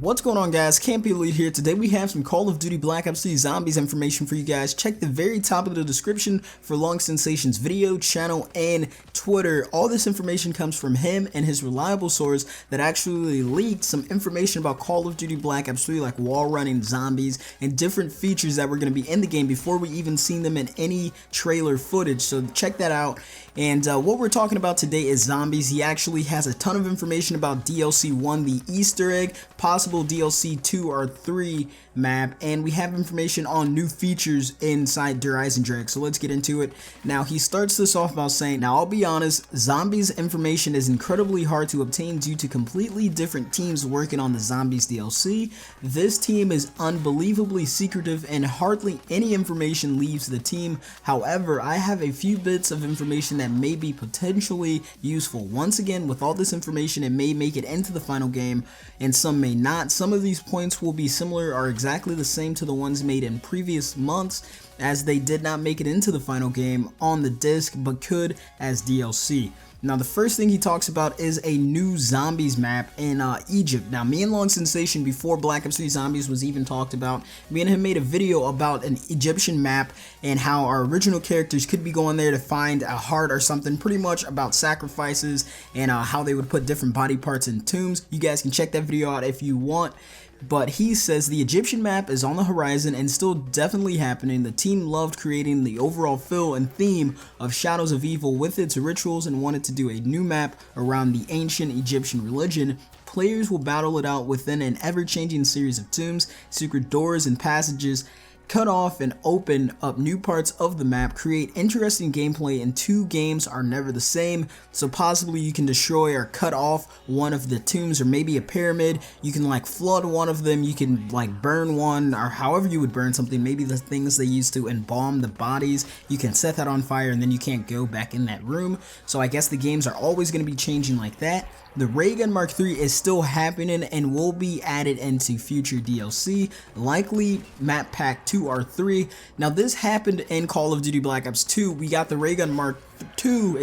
What's going on, guys? Campy Elite here. Today we have some Call of Duty Black Ops 3 Zombies information for you guys. Check the very top of the description for LongSensation's video, channel, and Twitter. All this information comes from him and his reliable source that actually leaked some information about Call of Duty Black Ops 3, like wall running, zombies, and different features that were going to be in the game before we even seen them in any trailer footage. So check that out. And what we're talking about today is zombies. He actually has a ton of information about DLC 1, the Easter egg, possible DLC 2 or 3 map, and we have information on new features inside EISENDRACHE. So let's get into it. Now, he starts this off by saying, now I'll be honest, zombies information is incredibly hard to obtain due to completely different teams working on the zombies DLC. This team is unbelievably secretive and hardly any information leaves the team. However, I have a few bits of information that may be potentially useful. Once again, with all this information, it may make it into the final game and some may not. Some of these points will be similar or exactly the same to the ones made in previous months, as they did not make it into the final game on the disc but could as DLC. Now, the first thing he talks about is a new zombies map in Egypt. Now, me and LongSensation, before Black Ops 3 Zombies was even talked about, me and him made a video about an Egyptian map and how our original characters could be going there to find a heart or something, pretty much about sacrifices and how they would put different body parts in tombs. You guys can check that video out if you want. But he says the Egyptian map is on the horizon and still definitely happening. The team loved creating the overall feel and theme of Shadows of Evil with its rituals and wanted to do a new map around the ancient Egyptian religion. Players will battle it out within an ever-changing series of tombs, secret doors, and passages. Cut off and open up new parts of the map, create interesting gameplay, and two games are never the same. So possibly you can destroy or cut off one of the tombs or maybe a pyramid. You can like flood one of them, you can like burn one, or however you would burn something, maybe the things they used to embalm the bodies. You can set that on fire and then you can't go back in that room. So I guess the games are always going to be changing like that. The Ray Gun Mark III is still happening and will be added into future DLC, likely map pack 2 or 3. Now, this happened in Call of Duty Black Ops 2. We got the Ray Gun Mark II,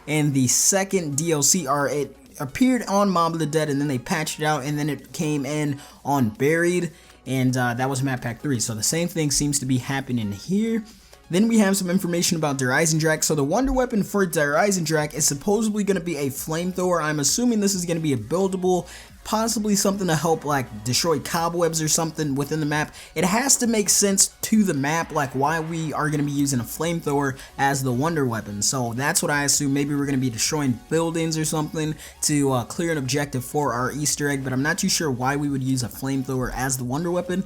and the second DLC, or it appeared on Mob of the Dead and then they patched it out and then it came in on Buried, and that was map pack 3. So the same thing seems to be happening here. Then we have some information about EISENDRACHE. So the wonder weapon for EISENDRACHE is supposedly going to be a flamethrower. I'm assuming this is going to be a buildable, possibly something to help like destroy cobwebs or something within the map. It has to make sense to the map, like why we are going to be using a flamethrower as the wonder weapon. So that's what I assume. Maybe we're going to be destroying buildings or something to clear an objective for our Easter egg, but I'm not too sure why we would use a flamethrower as the wonder weapon.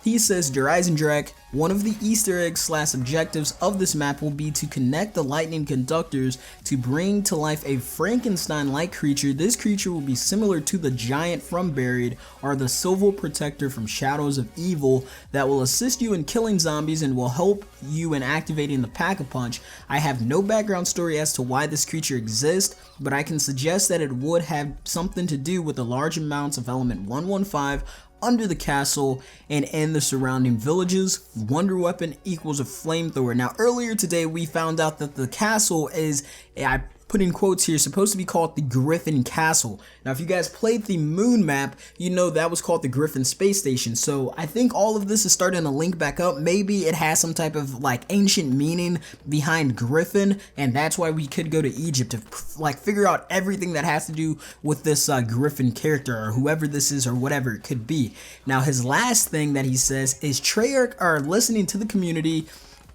He says, EISENDRACHE, one of the Easter eggs / objectives of this map will be to connect the lightning conductors to bring to life a Frankenstein-like creature. This creature will be similar to the giant from Buried or the Silver Protector from Shadows of Evil that will assist you in killing zombies and will help you in activating the Pack-a-Punch. I have no background story as to why this creature exists, but I can suggest that it would have something to do with the large amounts of element 115 under the castle and in the surrounding villages. Wonder weapon equals a flamethrower. Now, earlier today we found out that the castle is, I put in quotes here, supposed to be called the Griffin Castle. Now, if you guys played the Moon map, you know that was called the Griffin Space Station. So I think all of this is starting to link back up. Maybe it has some type of like ancient meaning behind Griffin, and that's why we could go to Egypt to like figure out everything that has to do with this Griffin character or whoever this is or whatever it could be. Now, his last thing that he says is Treyarch are listening to the community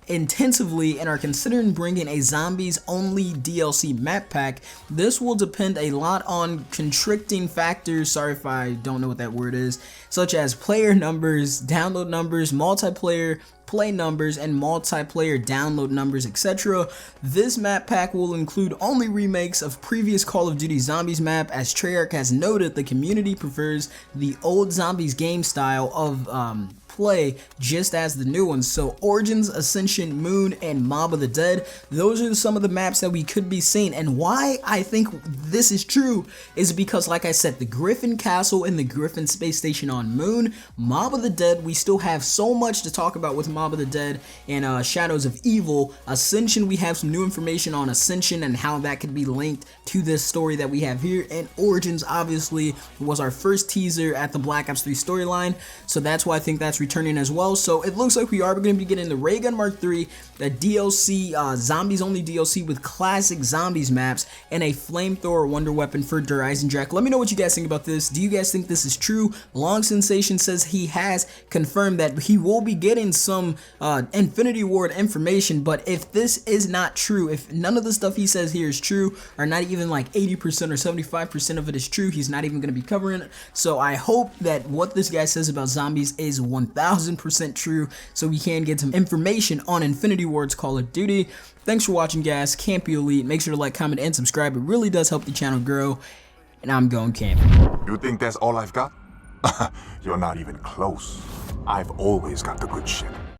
intensively and are considering bringing a zombies only DLC map pack. This will depend a lot on constricting factors, sorry if I don't know what that word is, such as player numbers, download numbers, multiplayer play numbers, and multiplayer download numbers, etc. This map pack will include only remakes of previous Call of Duty Zombies map, as Treyarch has noted the community prefers the old Zombies game style of play just as the new ones. So Origins, Ascension, Moon, and Mob of the Dead, those are some of the maps that we could be seeing. And why I think this is true is because, like I said, the Griffin Castle and the Griffin Space Station on Moon, Mob of the Dead, we still have so much to talk about with Mob of the Dead and Shadows of Evil. Ascension, we have some new information on Ascension and how that could be linked to this story that we have here. And Origins obviously was our first teaser at the Black Ops 3 storyline, so that's why I think that's returning as well. So it looks like we are going to be getting the Ray Gun Mark III, the DLC, zombies only DLC with classic zombies maps, and a flamethrower wonder weapon for EISENDRACHE. Let me know what you guys think about this. Do you guys think this is true? LongSensation says he has confirmed that he will be getting some Infinity Ward information, but if this is not true, if none of the stuff he says here is true, or not even like 80% or 75% of it is true, he's not even going to be covering it. So I hope that what this guy says about zombies is 1000% true, so we can get some information on Infinity Ward's Call of Duty. Thanks for watching, guys. Camp Be Elite. Make sure to like, comment, and subscribe. It really does help the channel grow. And I'm going camping. You think that's all I've got? You're not even close. I've always got the good shit.